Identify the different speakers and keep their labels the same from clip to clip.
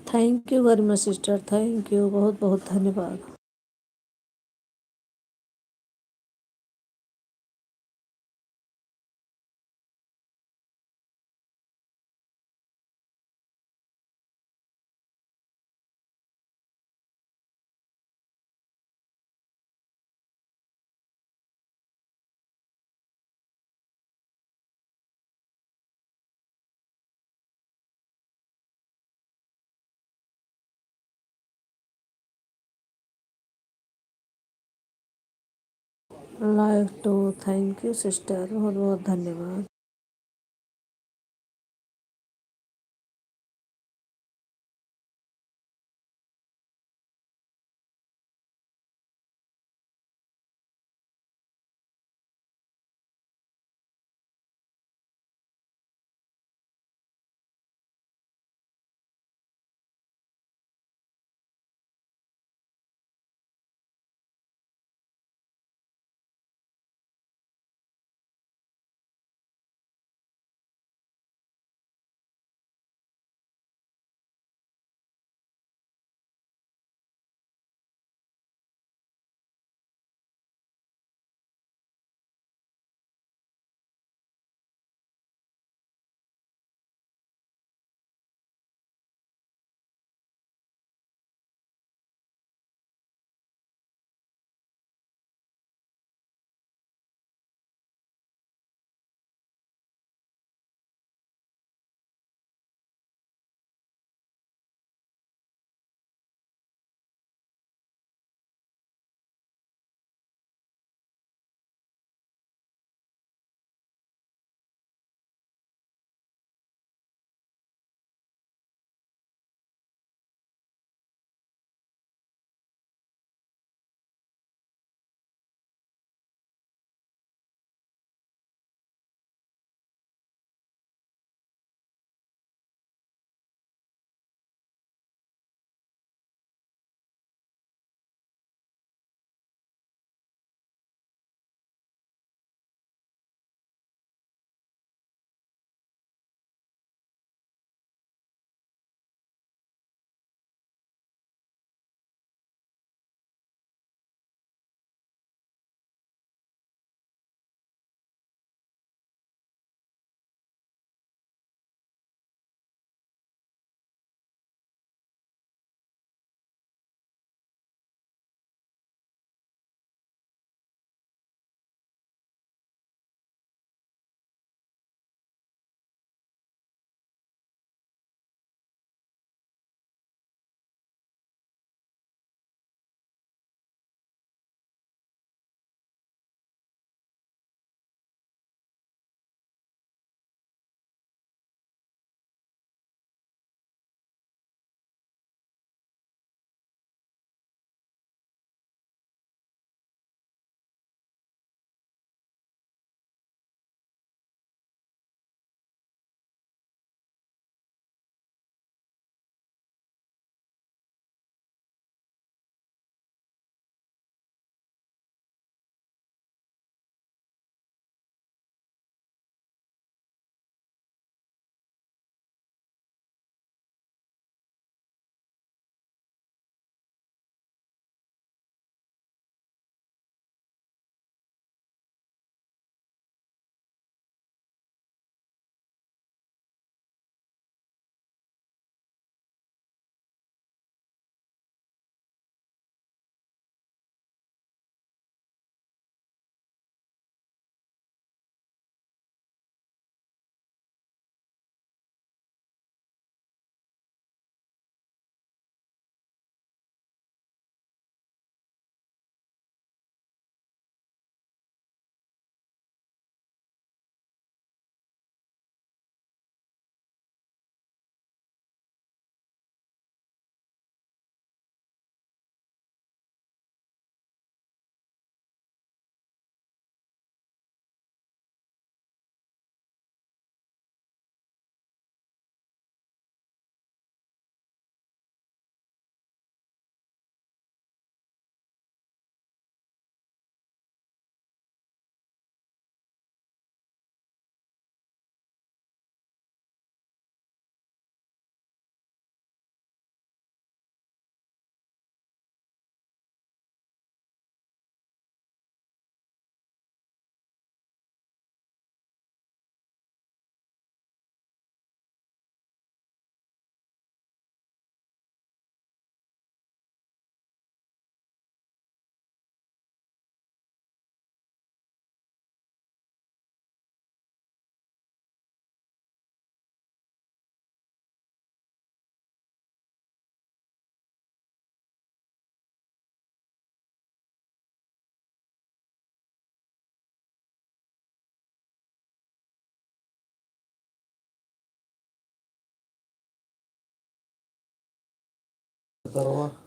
Speaker 1: Thank you very much sister, thank you, बहुत बहुत धन्यवाद। Like to, thank you sister, बहुत बहुत धन्यवाद।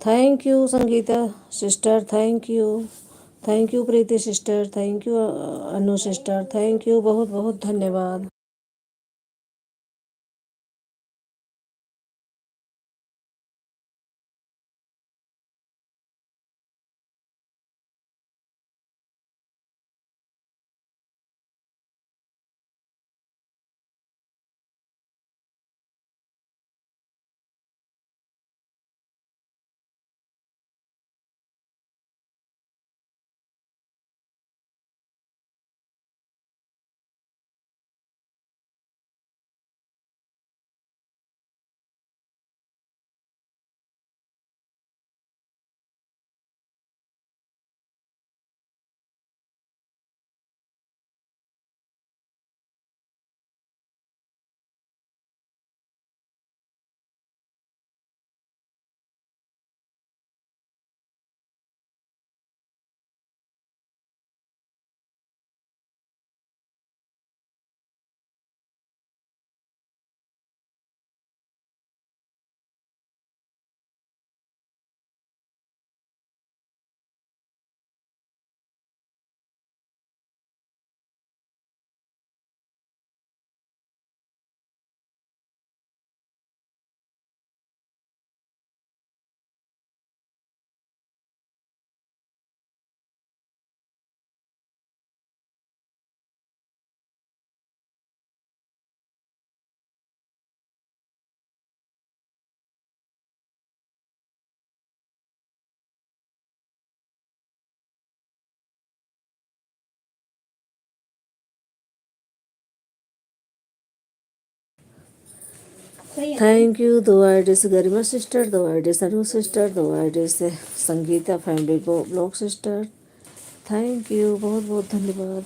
Speaker 1: Thank you Sangeeta sister, thank you Preeti sister, thank you Anu sister, thank you, बहुत बहुत धन्यवाद। थैंक यू, दो आईडी से गरिमा सिस्टर, दो आईडी से अनु सिस्टर, दो आईडी से संगीता फैमिली को ब्लॉग सिस्टर, थैंक यू, बहुत बहुत धन्यवाद।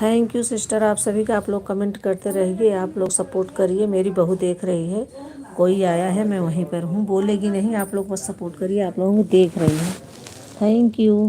Speaker 1: थैंक यू सिस्टर, आप सभी का। आप लोग कमेंट करते रहिए, आप लोग सपोर्ट करिए। मेरी बहू देख रही है, कोई आया है, मैं वहीं पर हूँ, बोलेगी नहीं। आप लोग बस सपोर्ट करिए, आप लोगों को देख रही हैं। Thank you.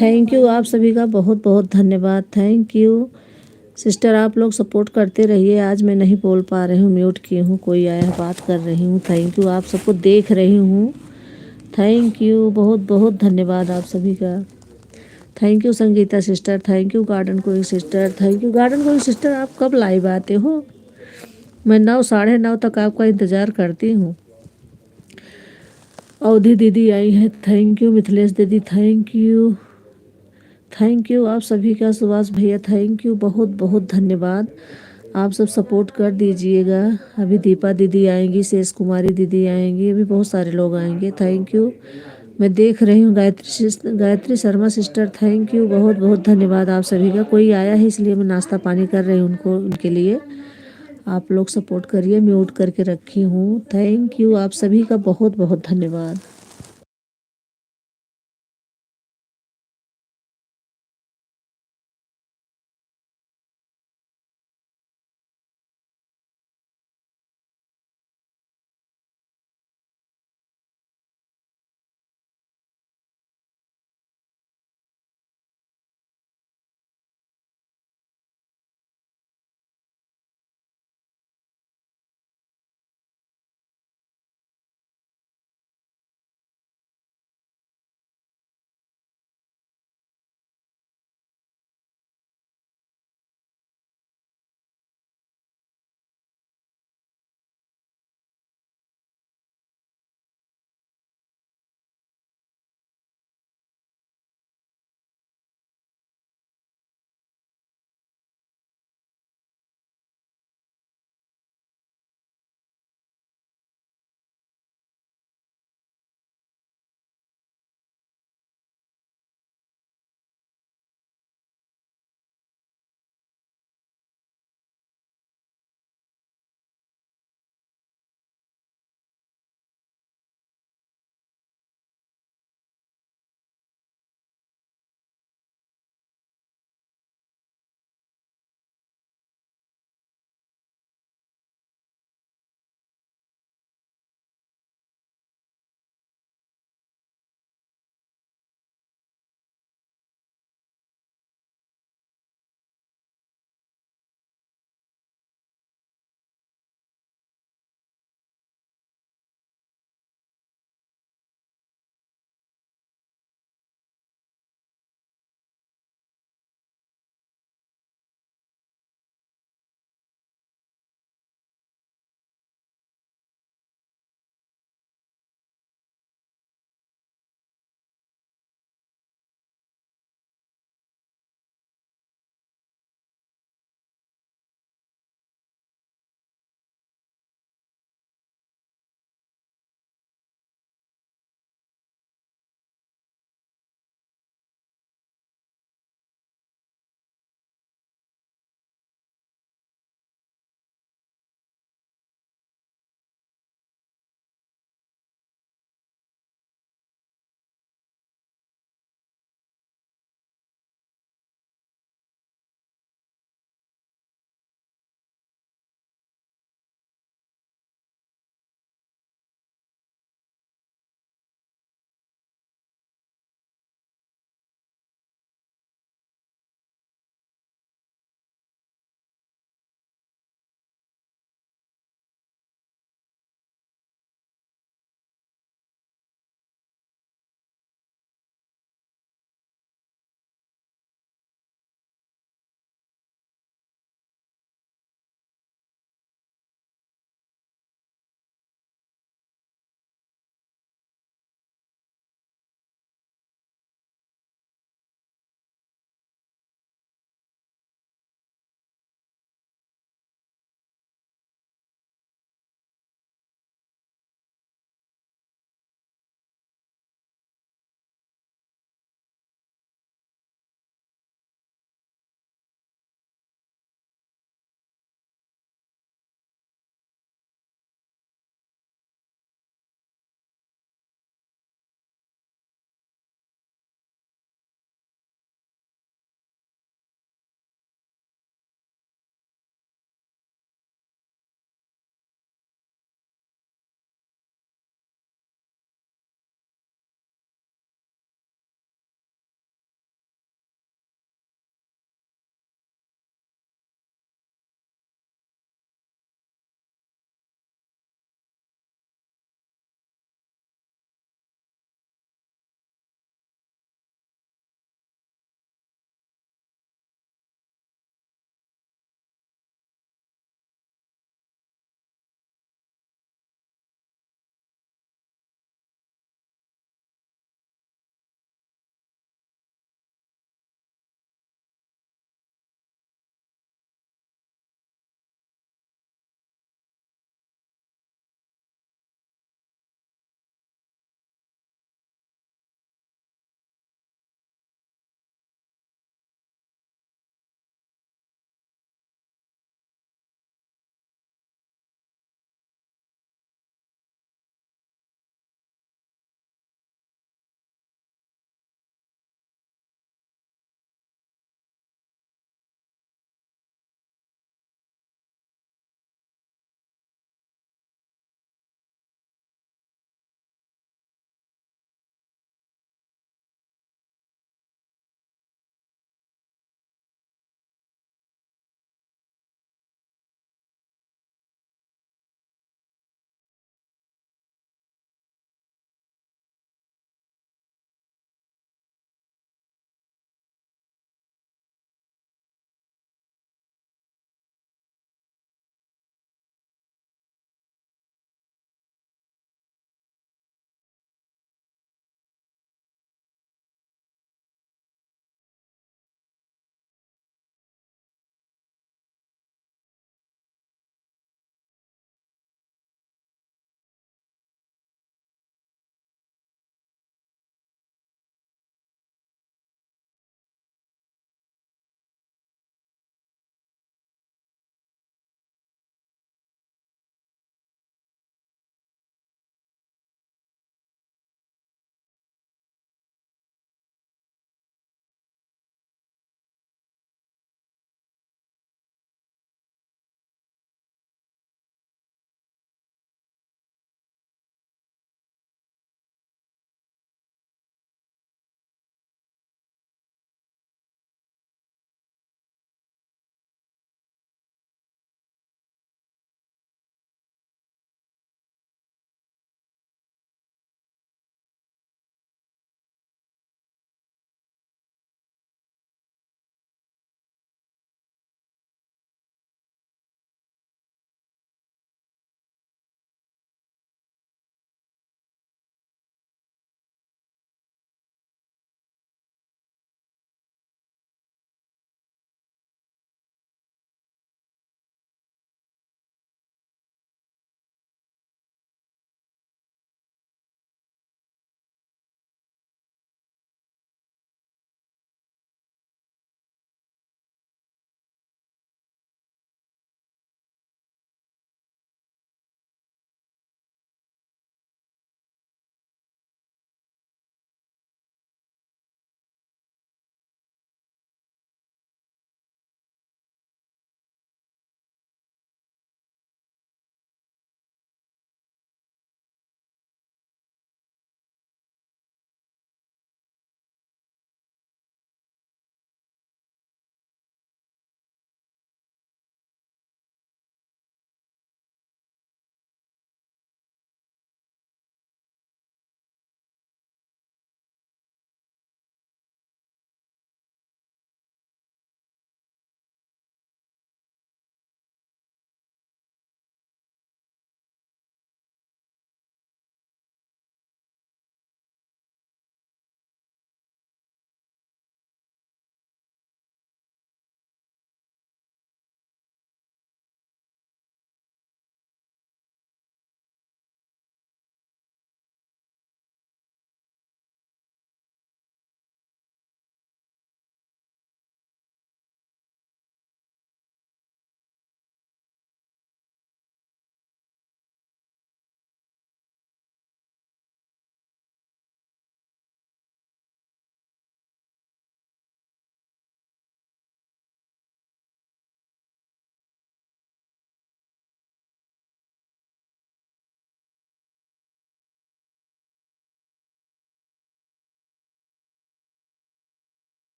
Speaker 1: थैंक यू आप सभी का बहुत बहुत धन्यवाद। थैंक यू सिस्टर, आप लोग सपोर्ट करते रहिए। आज मैं नहीं बोल पा रही हूँ, म्यूट की हूँ, कोई आया है बात कर रही हूँ। थैंक यू, आप सबको देख रही हूँ। थैंक यू, बहुत बहुत धन्यवाद आप सभी का। Thank you Sangeeta sister, thank you garden कोई सिस्टर, थैंक यू गार्डन कोई सिस्टर। आप कब लाइव आते हो? मैं 9 साढ़े 9 तक आपका इंतज़ार करती हूँ। अवधि दीदी आई है, थैंक यू। मिथिलेश दीदी थैंक यू। थैंक यू आप सभी का। सुभाष भैया थैंक यू, बहुत बहुत धन्यवाद। आप सब सपोर्ट कर दीजिएगा। अभी दीपा दीदी आएंगी, शेष कुमारी दीदी आएंगी, अभी बहुत सारे लोग आएंगे। Thank you. मैं देख रही हूँ Gayatri Sharma sister, thank you, बहुत बहुत धन्यवाद आप सभी का। कोई आया है इसलिए मैं नाश्ता पानी कर रही हूँ उनको, उनके लिए। आप लोग सपोर्ट करिए, म्यूट करके रखी हूँ। थैंक यू आप सभी का, बहुत बहुत धन्यवाद।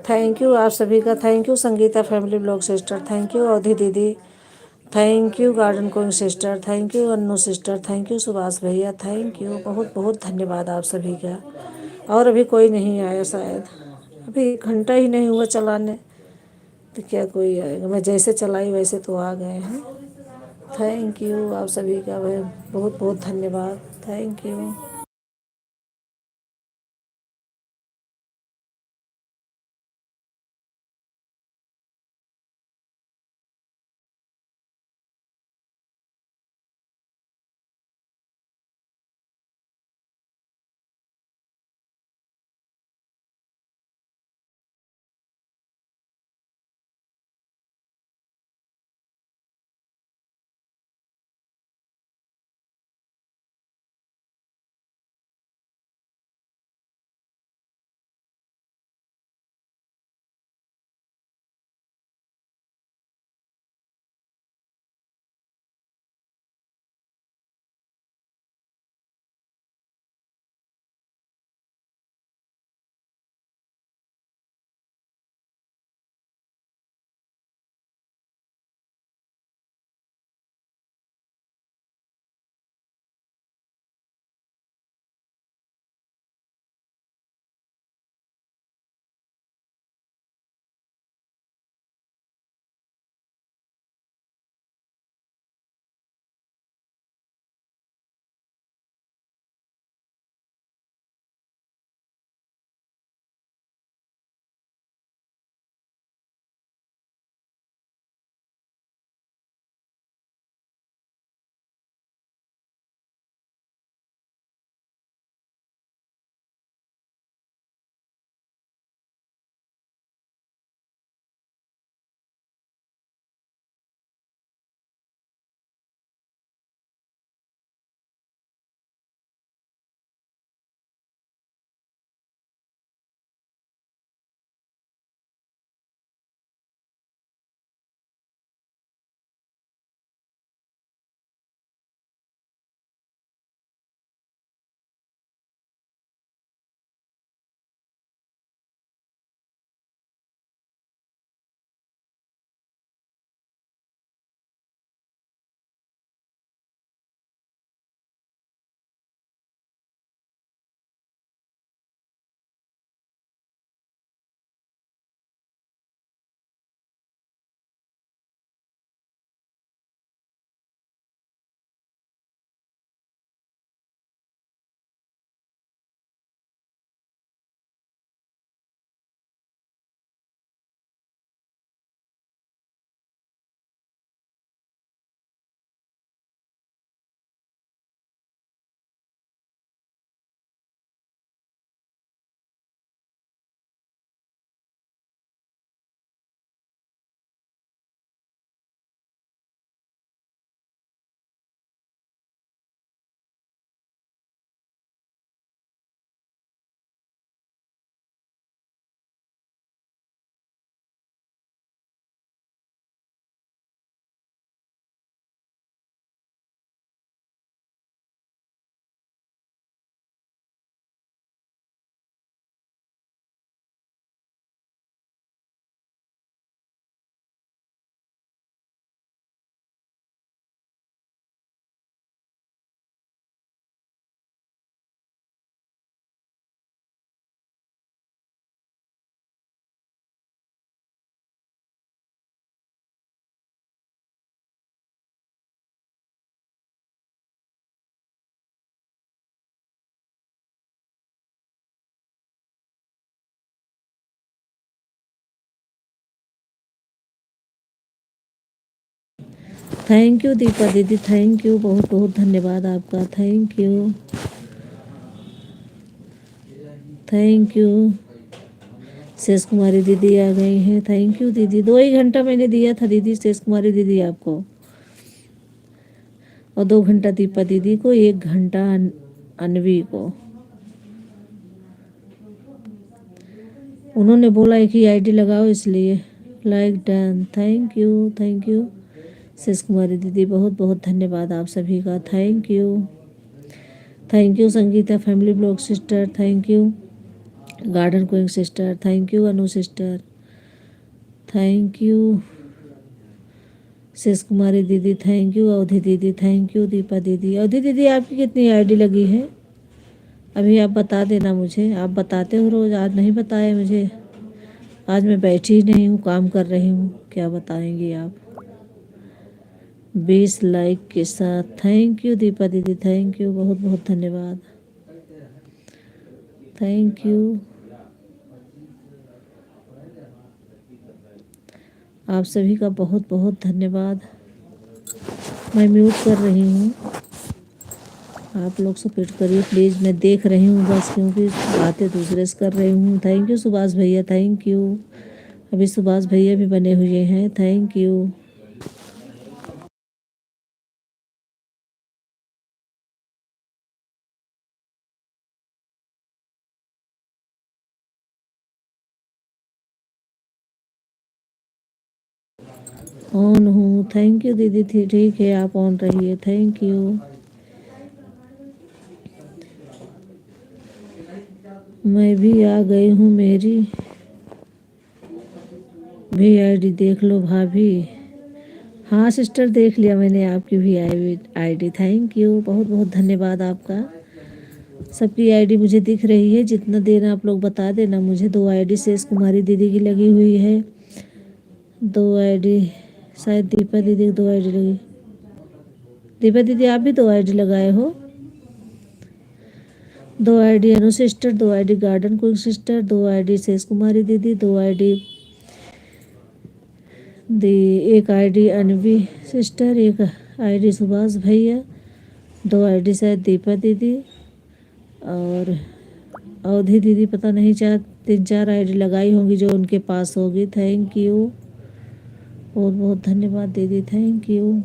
Speaker 1: थैंक यू आप सभी का, thank you Sangeeta family blog sister, thank you Avadhi दीदी, thank you garden queen sister, thank you Annu sister, thank you Subhash भैया, थैंक यू, बहुत बहुत धन्यवाद आप सभी का। और अभी कोई नहीं आया शायद, अभी 1 घंटा ही नहीं हुआ चलाने, तो क्या कोई आएगा। मैं जैसे चलाई वैसे तो आ गए हैं। थैंक यू आप सभी का, भाई बहुत बहुत धन्यवाद, thank you. Thank you Deepa दीदी, थैंक यू, बहुत बहुत धन्यवाद आपका, thank you, thank you. Shesh Kumari दीदी आ गई हैं, थैंक यू दीदी, 2 ही घंटा मैंने दिया था दीदी शेष कुमारी दीदी आपको, और 2 घंटा दीपा दीदी को, 1 घंटा अनवी को। उन्होंने बोला एक ही आईडी लगाओ इसलिए। Like done, thank you, thank you Shesh Kumari दीदी, बहुत बहुत धन्यवाद आप सभी का, thank you, thank you Sangeeta family blog sister, thank you garden queen sister, thank you Anu sister, thank you Shesh Kumari दीदी, थैंक यू अवधि दीदी, थैंक यू दीपा दीदी। अवधि दीदी आपकी कितनी आईडी लगी है अभी आप बता देना मुझे, आप बताते हो रोज़, आज नहीं बताए मुझे। आज मैं बैठी ही नहीं हूँ, काम कर रही हूँ, क्या बताएंगी आप। 20 लाइक के साथ, थैंक यू दीपा दीदी, थैंक यू, बहुत बहुत धन्यवाद, थैंक यू। आप सभी का बहुत बहुत धन्यवाद। मैं म्यूट कर रही हूँ, आप लोग सपोर्ट करिए प्लीज़। मैं देख रही हूँ बस, क्योंकि बातें दूसरे से कर रही हूँ। थैंक यू सुभाष भैया, थैंक यू। अभी सुभाष भैया भी बने हुए हैं, थैंक यू। ऑन हूँ, थैंक यू दीदी थी, ठीक है आप ऑन रहिए, थैंक यू। मैं भी आ गई हूँ, मेरी भी आईडी देख लो भाभी। हाँ सिस्टर देख लिया मैंने आपकी भी आईडी, थैंक यू, बहुत बहुत धन्यवाद आपका। सबकी आईडी मुझे दिख रही है, जितना देना आप लोग बता देना मुझे। 2 आईडी शेष कुमारी दीदी की लगी हुई है, 2 आईडी शायद दीपा दीदी की 2 आईडी लगी। दीपा दीदी आप भी 2 आईडी लगाए हो। 2 ID Anu sister, 2 ID garden queen sister, 2 ID Shesh Kumari दीदी, 2 आईडी दी, 1 ID Anvi sister, 1 ID Subhash भैया, 2 आईडी शायद दीपा दीदी और अवधि दीदी, पता नहीं 3-4 आईडी लगाई होंगी जो उनके पास होगी। थैंक यू, बहुत बहुत धन्यवाद दीदी, थैंक यू।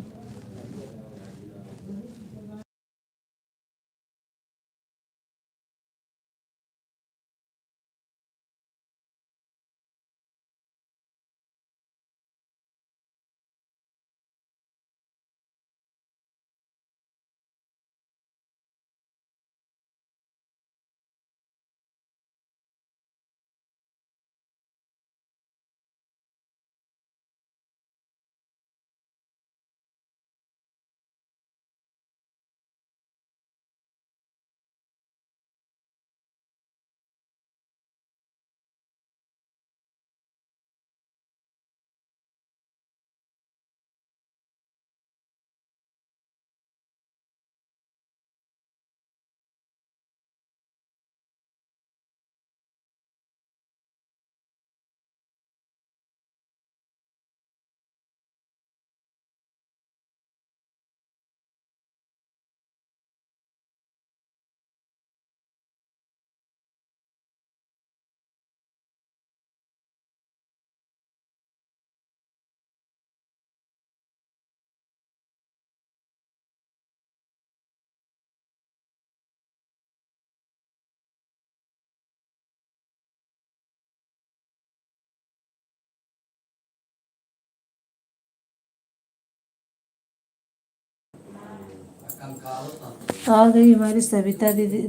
Speaker 1: आ गई हमारी सविता दीदी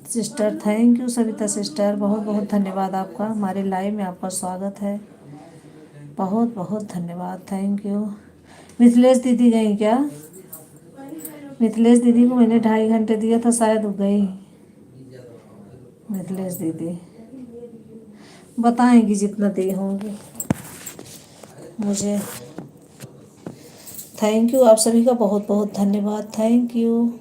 Speaker 1: sister, thank you Savita sister, बहुत बहुत धन्यवाद आपका। हमारे लाइव में आपका स्वागत है, बहुत बहुत धन्यवाद, थैंक यू। मिथिलेश दीदी गई क्या? मिथिलेश दीदी को मैंने 2.5 घंटे दिया था, शायद वो गई। मिथिलेश दीदी बताएंगी जितना दिए होंगे मुझे। थैंक यू, आप सभी का बहुत बहुत धन्यवाद, थैंक यू।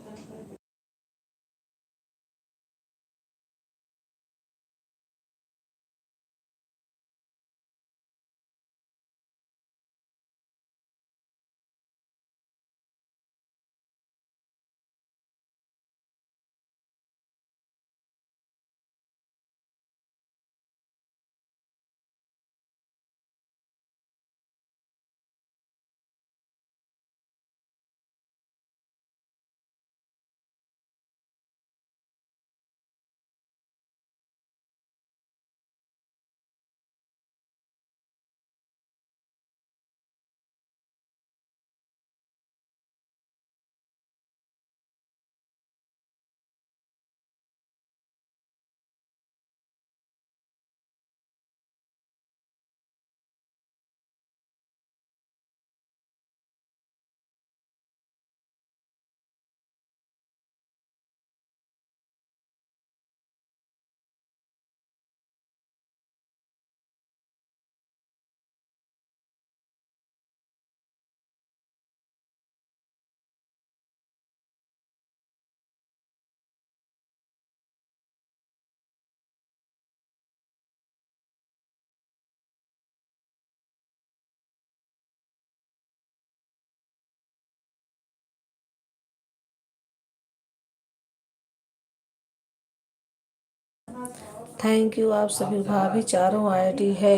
Speaker 1: थैंक यू आप सभी भाभी, चारों आईडी है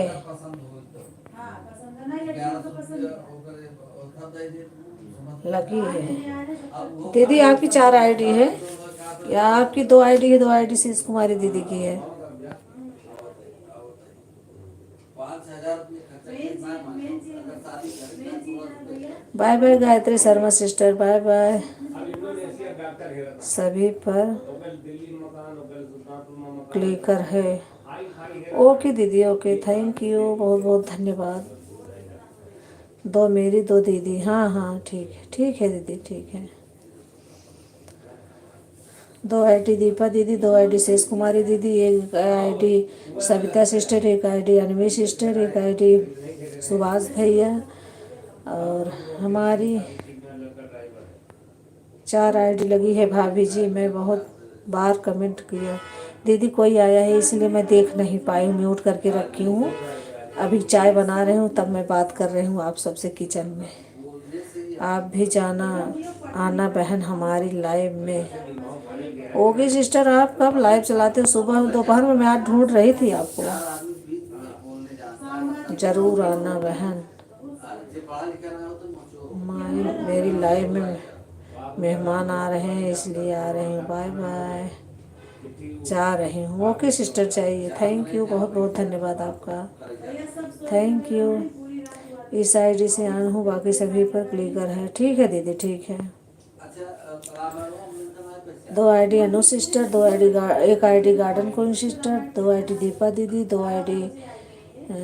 Speaker 1: लगी है। दीदी आपकी 4 आईडी है या आपकी 2 आईडी है? 2 आईडी से कुमारी दीदी की है। Bye bye Gayatri Sharma sister, bye bye सभी पर क्लिकर है। ओके दीदी, ओके, थैंक यू, बहुत बहुत धन्यवाद। 2 मेरी 2 दीदी, हाँ हाँ ठीक है दीदी, ठीक है। 2 आईडी दीपा दीदी, 2 आईडी शेष कुमारी दीदी, एक आईडी सविता सिस्टर, एक आईडी अनवी सिस्टर, एक आईडी सुभाष भैया, और हमारी 4 आईडी लगी है भाभी जी। मैं बहुत बार कमेंट किया दीदी, कोई आया है इसलिए मैं देख नहीं पाई हूँ, म्यूट करके रखी हूँ। अभी चाय बना रही हूँ तब मैं बात कर रही हूँ आप सबसे किचन में। आप भी जाना आना बहन हमारी लाइव में। ओके सिस्टर, आप कब लाइव चलाते हो? सुबह दोपहर में? मैं आज ढूंढ रही थी आपको। जरूर आना बहन। मेरी लाइव में मेहमान आ रहे हैं इसलिए आ रही हूँ। बाय बाय, जा रही हूँ। ओके सिस्टर, चाहिए। थैंक यू, बहुत बहुत धन्यवाद आपका, थैंक यू। इस आईडी से आना हूँ, बाकी सभी पर क्लिकर है। ठीक है दीदी, ठीक है। 2 आईडी अनु सिस्टर, 2 आईडी एक ID garden queen sister, 2 ID Deepa दीदी, 2 आईडी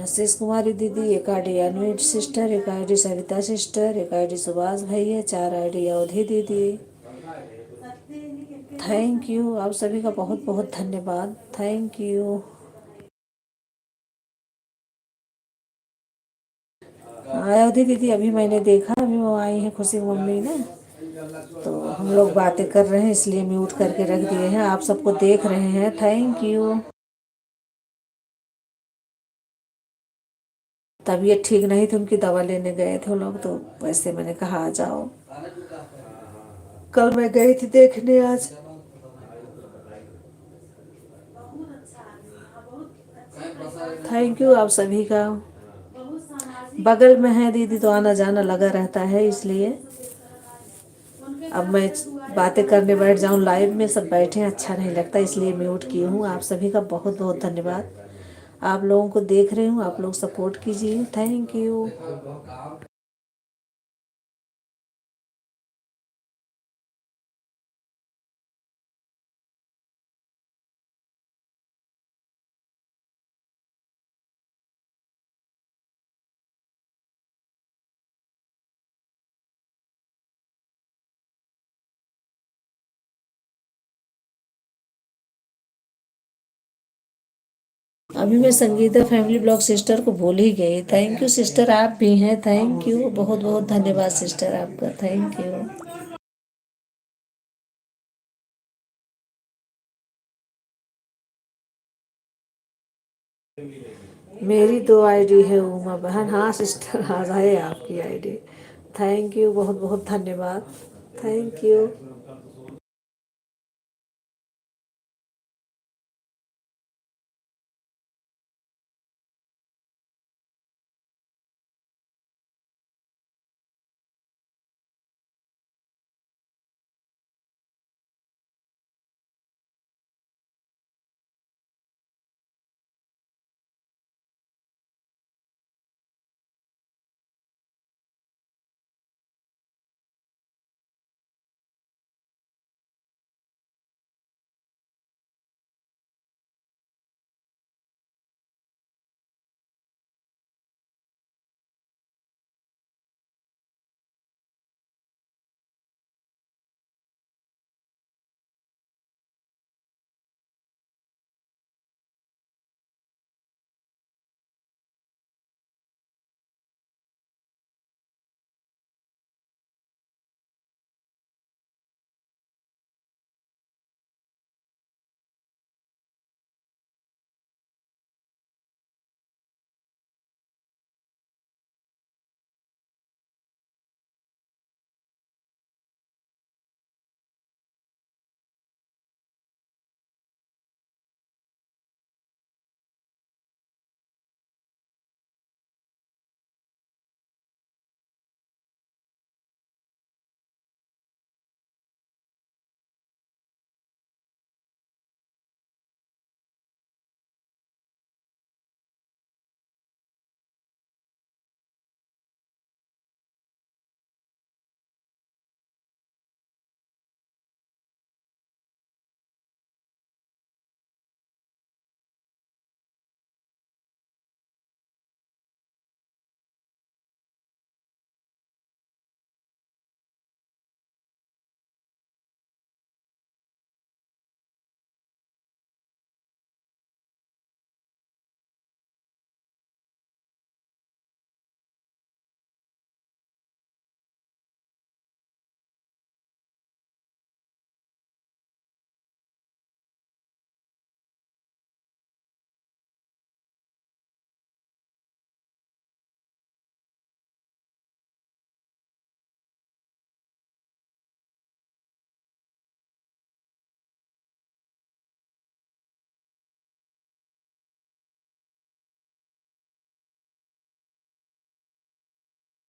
Speaker 1: शेष कुमारी दीदी, एक आईडी अनवीट सिस्टर, एक आईडी सविता सिस्टर, एक आईडी सुभाष भैया, 4 आईडी अवधि दीदी। थैंक यू, आप सभी का बहुत बहुत धन्यवाद, थैंक यू। अवधि दीदी अभी मैंने देखा, अभी वो आई हैं खुशी मम्मी ने, तो हम लोग बातें कर रहे हैं इसलिए म्यूट करके रख दिए हैं। आप सबको देख रहे हैं, थैंक यू। तबीयत ठीक नहीं थी उनकी, दवा लेने गए थे वो लोग, तो वैसे मैंने कहा आ जाओ। कल मैं गई थी देखने, आज थैंक यू आप सभी का। बगल में है दीदी तो आना जाना लगा रहता है, इसलिए अब मैं बातें करने बैठ जाऊं लाइव में, सब बैठे अच्छा नहीं लगता, इसलिए म्यूट की हूँ। आप सभी का बहुत बहुत धन्यवाद। आप लोगों को देख रही हूँ, आप लोग सपोर्ट कीजिए, थैंक यू। अभी मैं संगीता फैमिली ब्लॉग सिस्टर को बोल ही गई। थैंक यू सिस्टर, आप भी हैं, थैंक यू, बहुत बहुत धन्यवाद सिस्टर आपका, थैंक यू। मेरी 2 आईडी है उमा बहन, हाँ सिस्टर, हाँ है आपकी आईडी। थैंक यू, बहुत बहुत धन्यवाद, थैंक यू।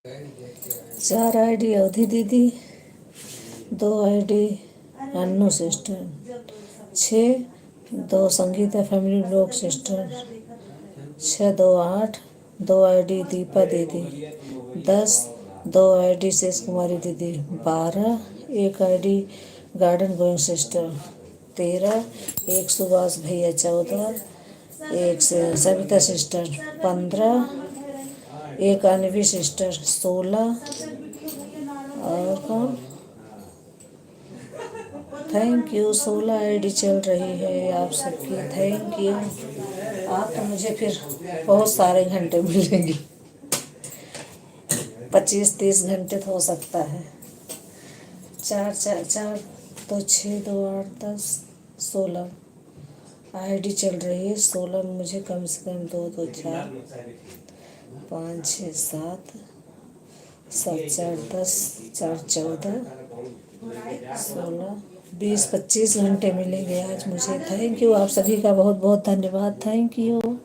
Speaker 1: 4 आईडी अवधि दीदी, 2 ID Annu sister, 6 2 Sangeeta family blog sister, 6 2 8 2 ID Deepa दीदी, 10 2 आईडी शेष कुमारी दीदी, 12 1 ID garden going sister, 13 1 Subhash भैया, 14 1 से सविता सिस्टर, 15 1 अनवी सिस्टर, 16 और कौन, थैंक यू। 16 आईडी चल रही है आप सबकी, थैंक यू। आप तो मुझे फिर बहुत सारे घंटे मिलेंगे, 25-30 घंटे तो हो सकता है। 4 4 4 तो 6 2 8 10 16 आईडी चल रही है। 16 में मुझे कम से कम 2 2 4 5 6 7 7 4 10 4 14 16 20-25 घंटे मिलेंगे आज मुझे। थैंक यू, आप सभी का बहुत बहुत धन्यवाद, थैंक यू।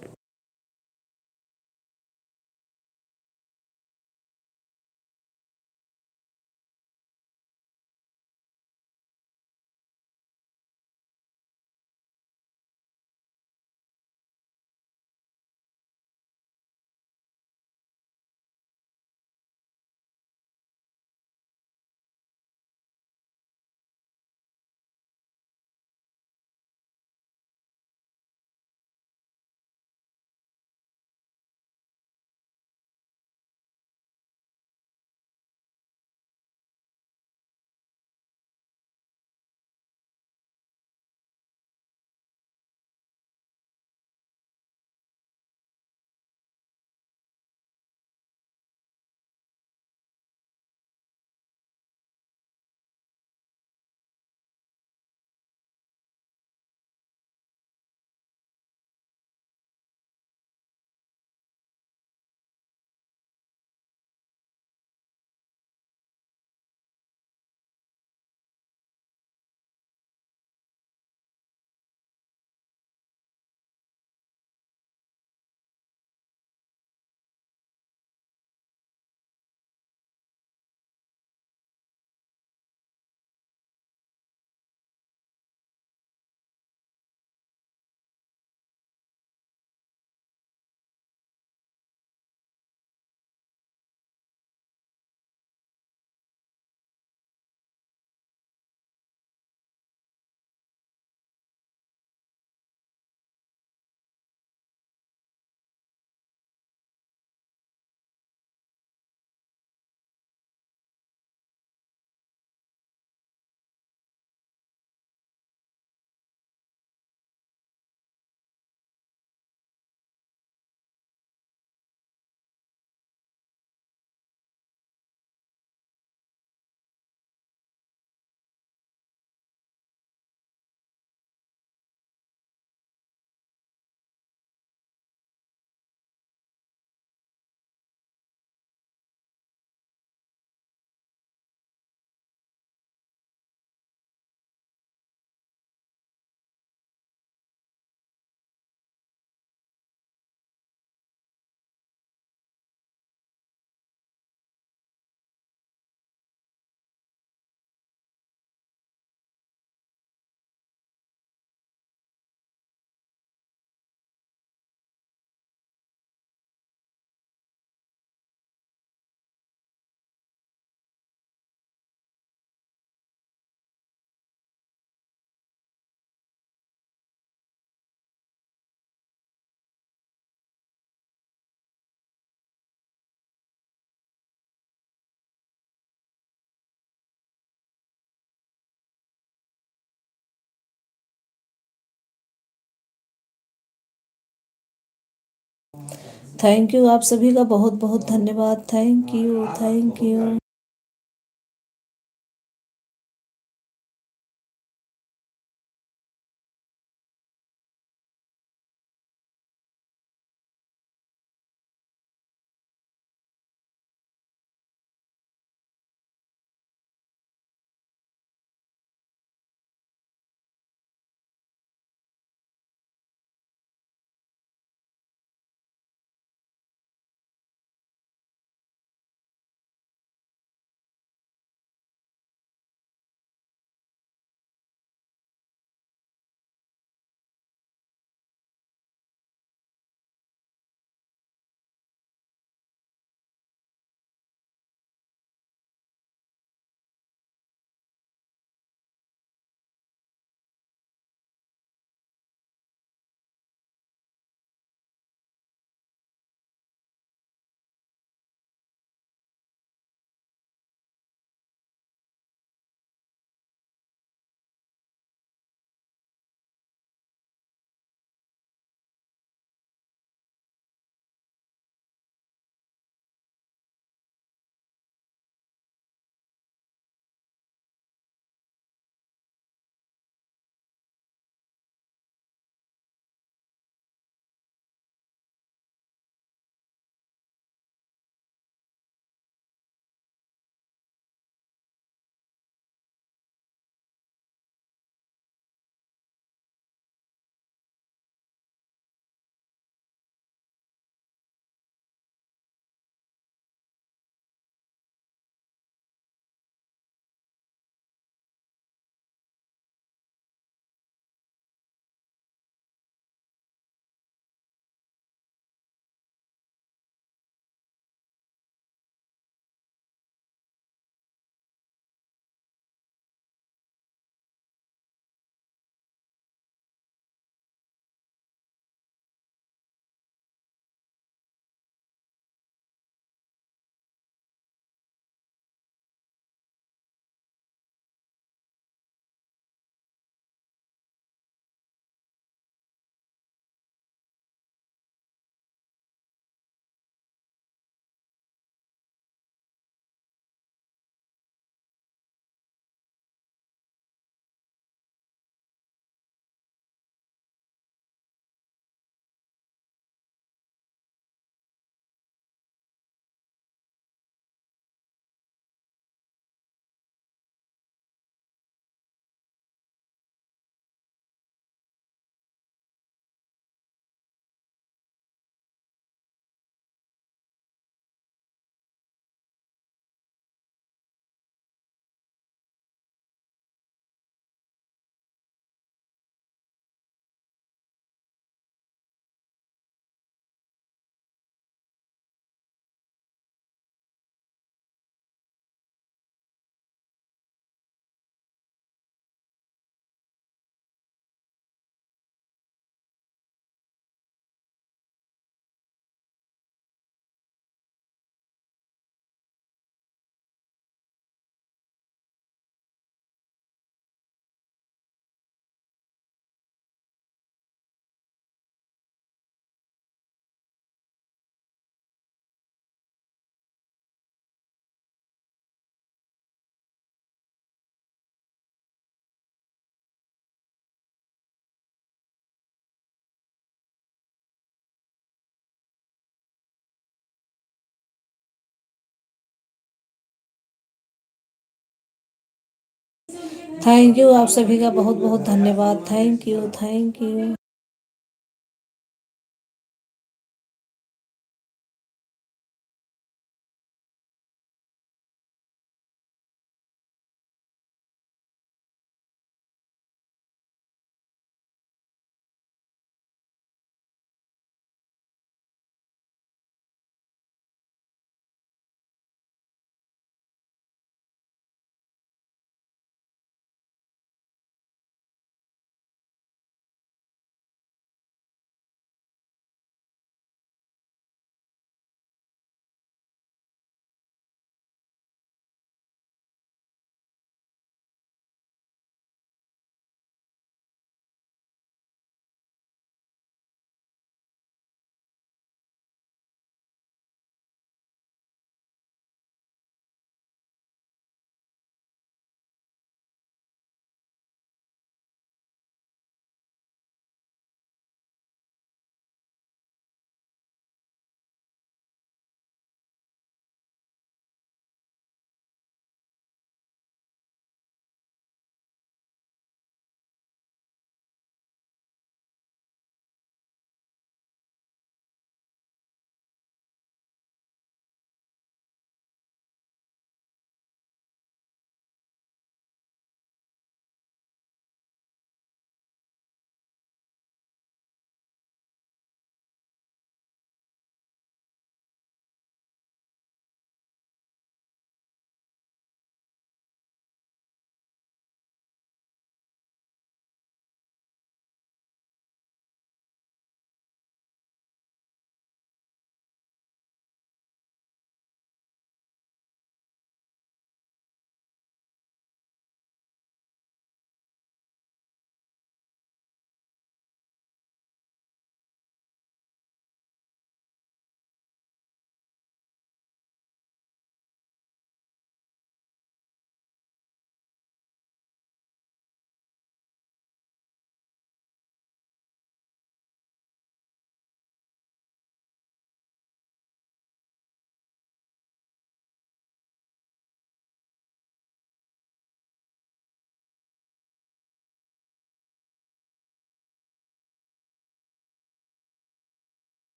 Speaker 1: थैंक यू, आप सभी का बहुत बहुत धन्यवाद, thank you, thank you. Thank you, आप सभी का बहुत बहुत धन्यवाद। Thank you, thank you.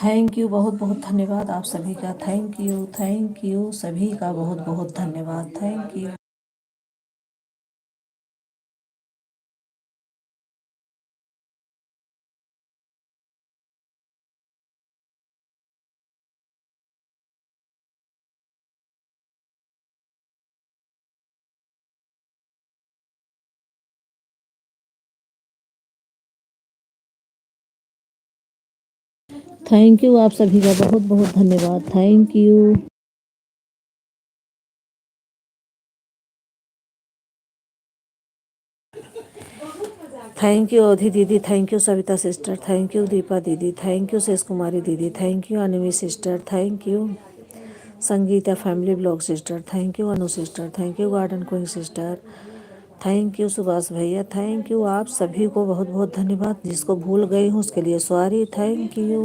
Speaker 1: Thank you, बहुत बहुत धन्यवाद आप सभी का। थैंक यू सभी का, बहुत बहुत धन्यवाद। Thank you. थैंक यू आप सभी का, बहुत बहुत धन्यवाद। Thank you. Thank you Avadhi दीदी, thank you Savita sister, thank you Deepa दीदी, थैंक यू शेष कुमारी दीदी, thank you Animi sister, thank you Sangeeta family blog sister, thank you Anu sister, thank you garden queen sister, thank you Subhash भैया, थैंक यू आप सभी को बहुत बहुत धन्यवाद। जिसको भूल गई हूँ उसके लिए sorry. Thank you.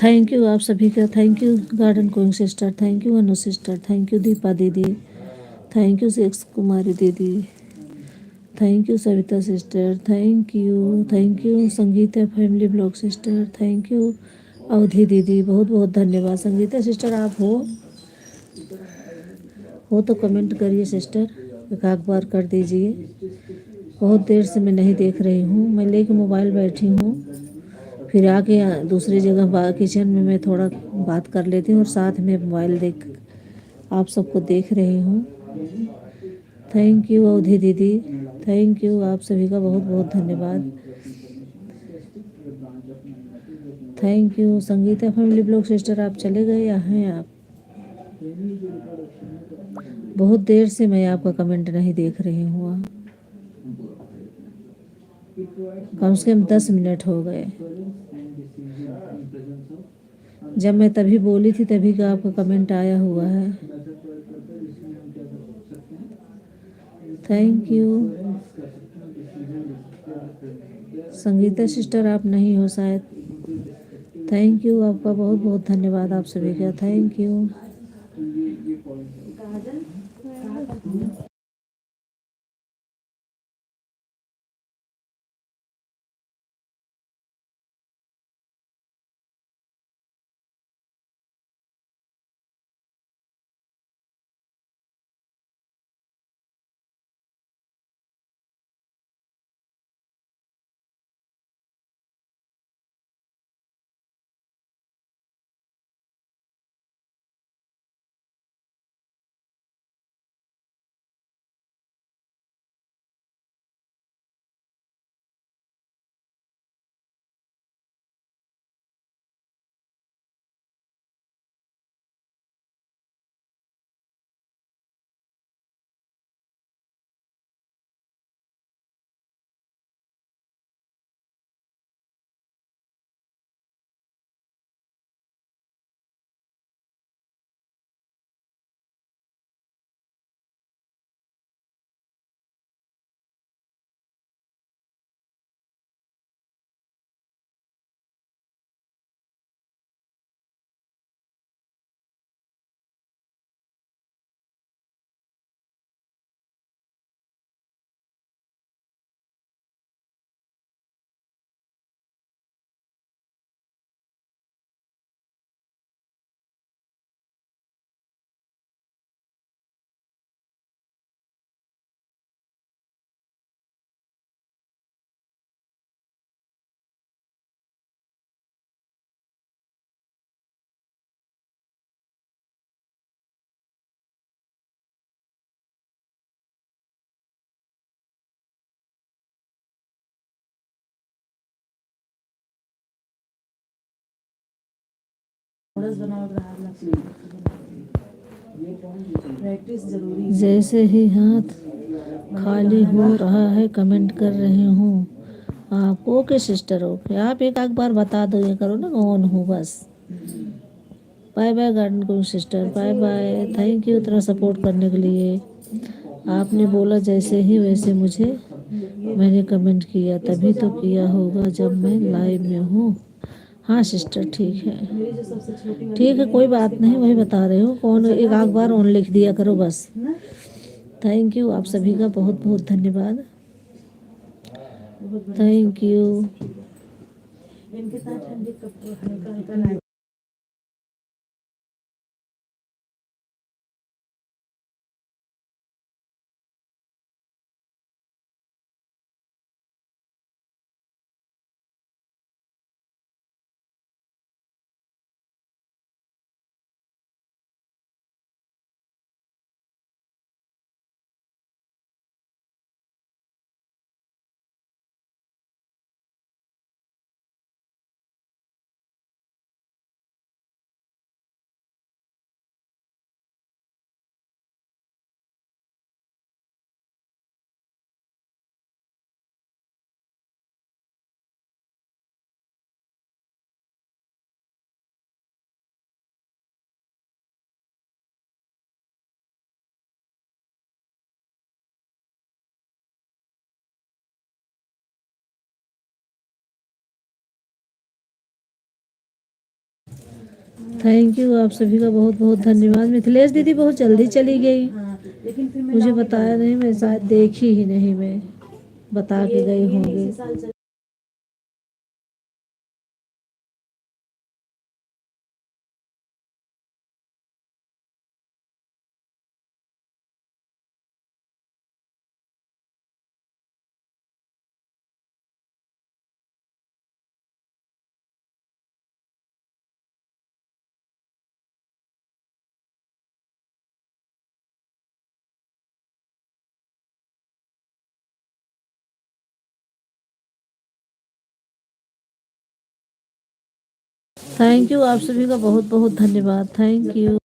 Speaker 1: Thank you आप सभी का, thank you garden queen sister, thank you Anu sister, thank you Deepa दीदी, थैंक यू सेक्स कुमारी दीदी, thank you Savita sister, thank you Sangeeta family blog sister, thank you Avadhi दीदी, बहुत बहुत धन्यवाद। संगीता सिस्टर आप हो तो कमेंट करिए सिस्टर, एक आध बार कर दीजिए। बहुत देर से मैं नहीं देख रही हूँ, मैं लेके मोबाइल बैठी हूँ, फिर आके दूसरी जगह किचन में मैं थोड़ा बात कर लेती हूँ और साथ में मोबाइल देख आप सबको देख रही हूँ। थैंक यू अवधि दीदी, थैंक यू आप सभी का बहुत बहुत धन्यवाद। Thank you Sangeeta family blog sister, आप चले गए या हैं आप? बहुत देर से मैं आपका कमेंट नहीं देख रही हूँ, कम से कम 10 मिनट हो गए। जब मैं तभी बोली थी तभी का आपका कमेंट आया हुआ है। थैंक यू संगीता सिस्टर, आप नहीं हो शायद। थैंक यू आपका बहुत बहुत धन्यवाद आप सभी का, थैंक यू। जैसे ही हाथ खाली हो रहा है कमेंट कर रही हूँ आप। ओके सिस्टर, ओके, आप एक आध बार बता दो ये करो ना, ऑन हूँ बस। बाय बाय गार्डन को sister, bye bye, thank you इतना सपोर्ट करने के लिए। आपने बोला जैसे ही वैसे मुझे मैंने कमेंट किया, तभी तो किया होगा जब मैं लाइव में हूँ। हाँ सिस्टर ठीक है, ठीक है, कोई बात नहीं, वही बता रही हूँ, कौन एक आध बार ऑन लिख दिया करो बस। थैंक यू आप सभी का बहुत बहुत धन्यवाद, थैंक यू। थैंक यू, आप सभी का बहुत बहुत धन्यवाद। मिथिलेश दीदी बहुत जल्दी चली गई, मुझे बताया नहीं, मैं शायद देखी ही नहीं, मैं बता के गई होंगी। थैंक यू, आप सभी का बहुत बहुत धन्यवाद। Thank you.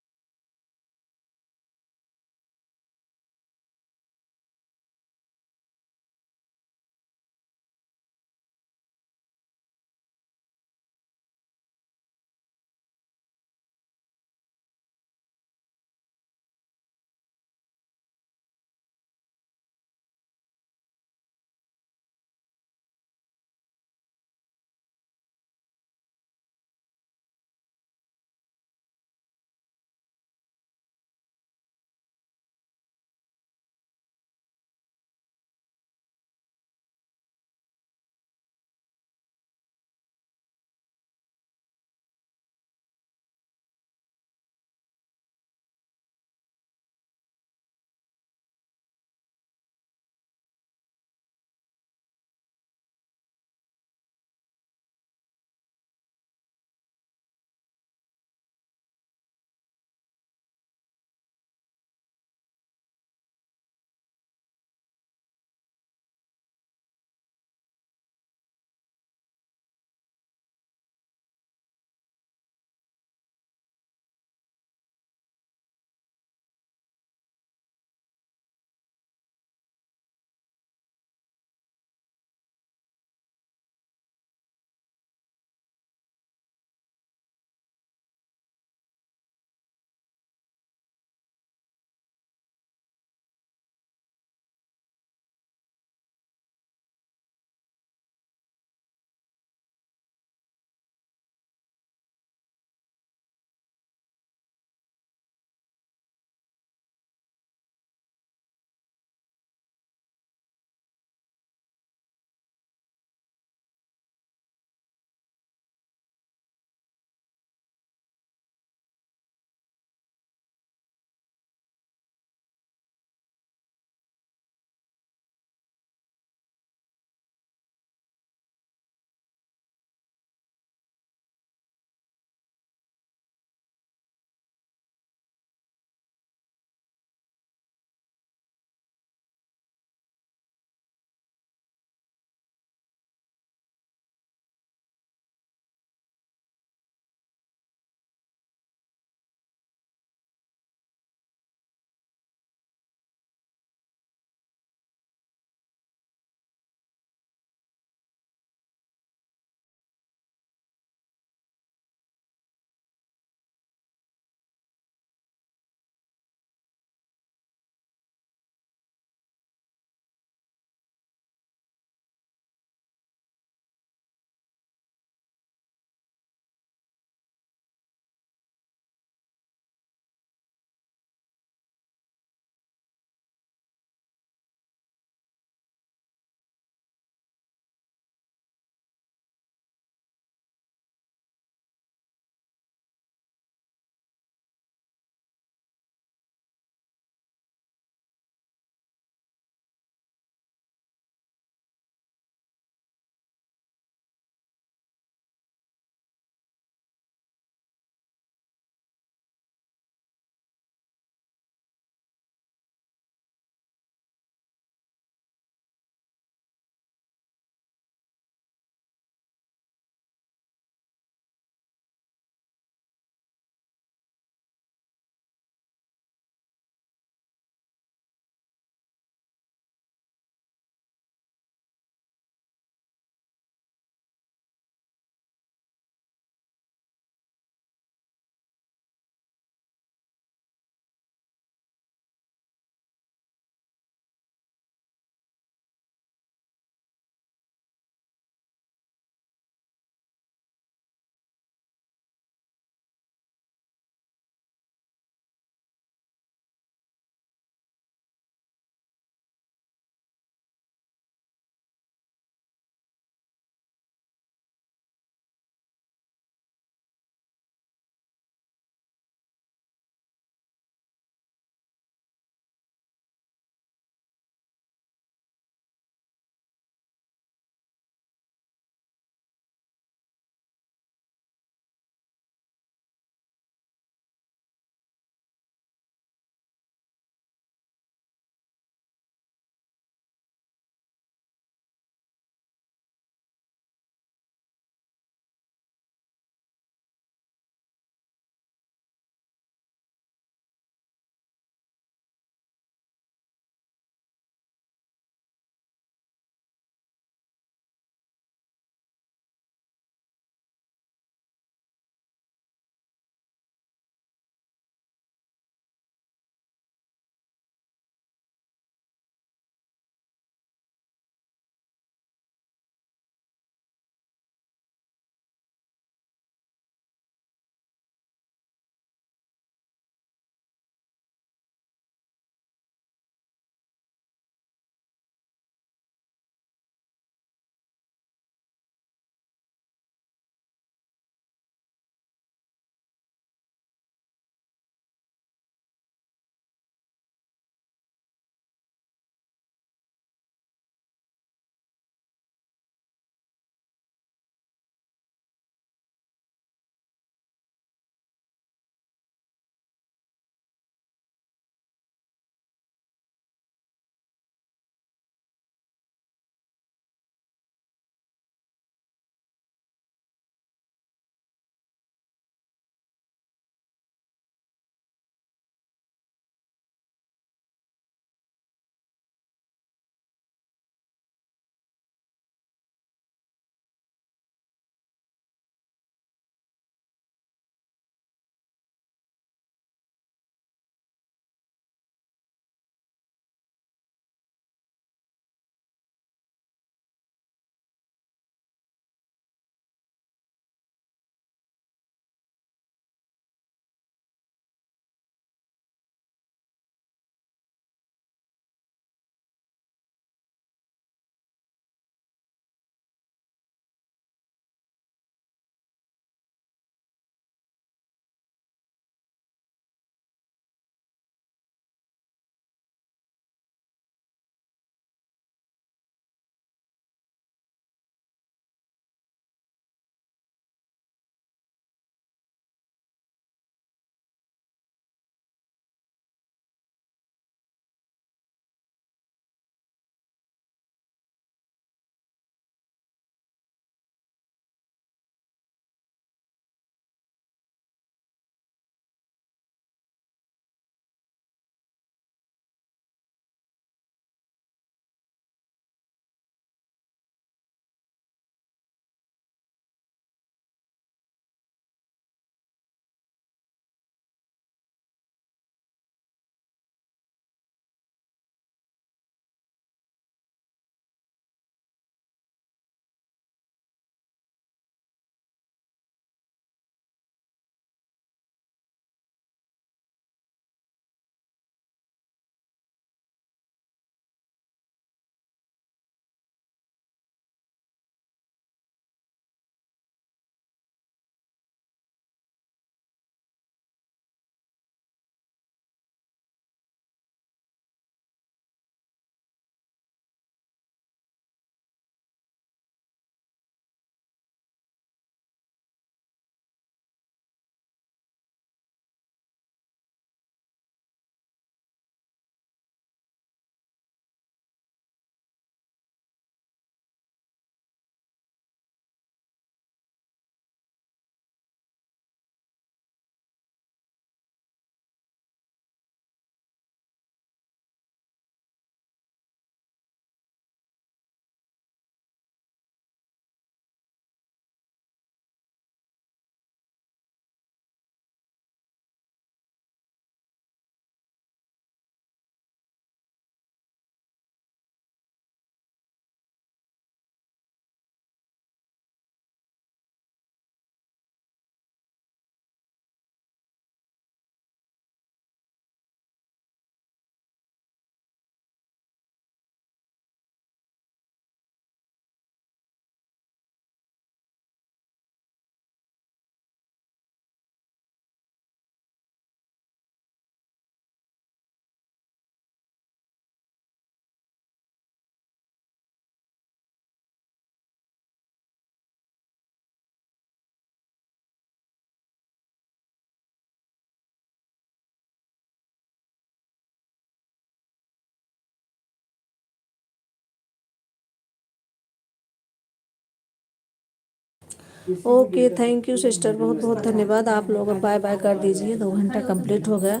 Speaker 1: Okay, thank you sister, बहुत बहुत धन्यवाद। आप लोग बाय बाय कर दीजिए, 2 घंटा कंप्लीट हो गया।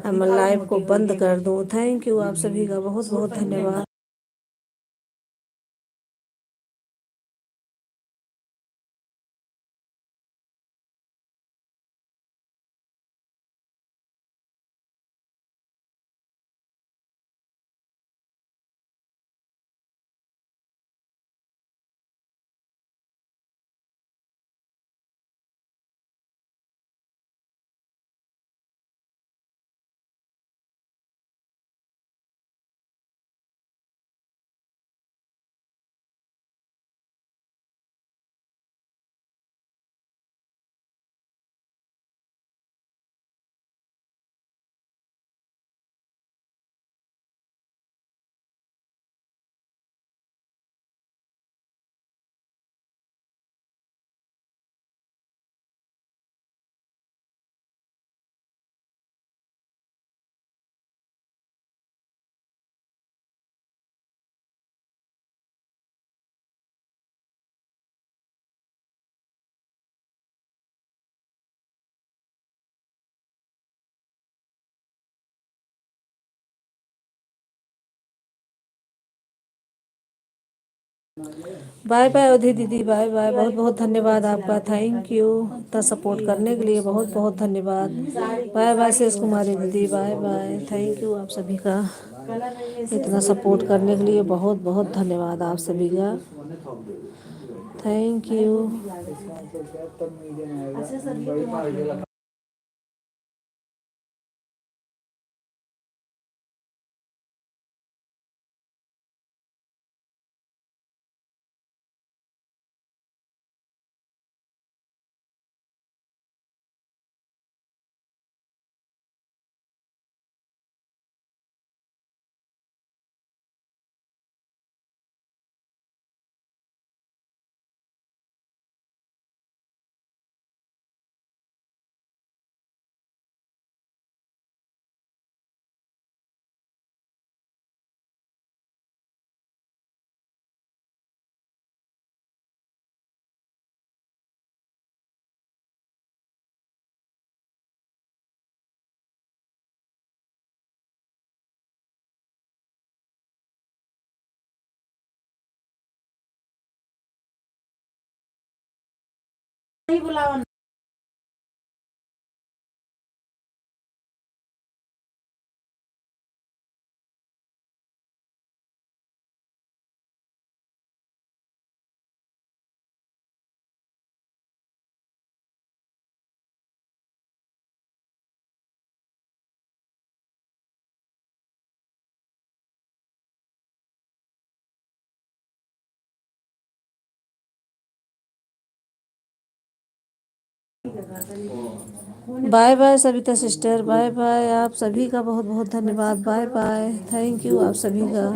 Speaker 1: अब मैं लाइव को बंद कर दूँ। थैंक यू आप सभी का बहुत बहुत धन्यवाद। बाय बाय अवधि दीदी, बाय बाय। बहुत बहुत धन्यवाद आपका, थैंक यू इतना सपोर्ट करने के लिए, बहुत बहुत धन्यवाद। बाय बाय शेष कुमारी दीदी, बाय बाय। थैंक यू आप सभी का इतना सपोर्ट करने के लिए, बहुत बहुत धन्यवाद आप सभी का, thank you. Bye bye Savita sister, bye bye. आप सभी का बहुत बहुत धन्यवाद, बाय बाय, थैंक यू आप सभी का।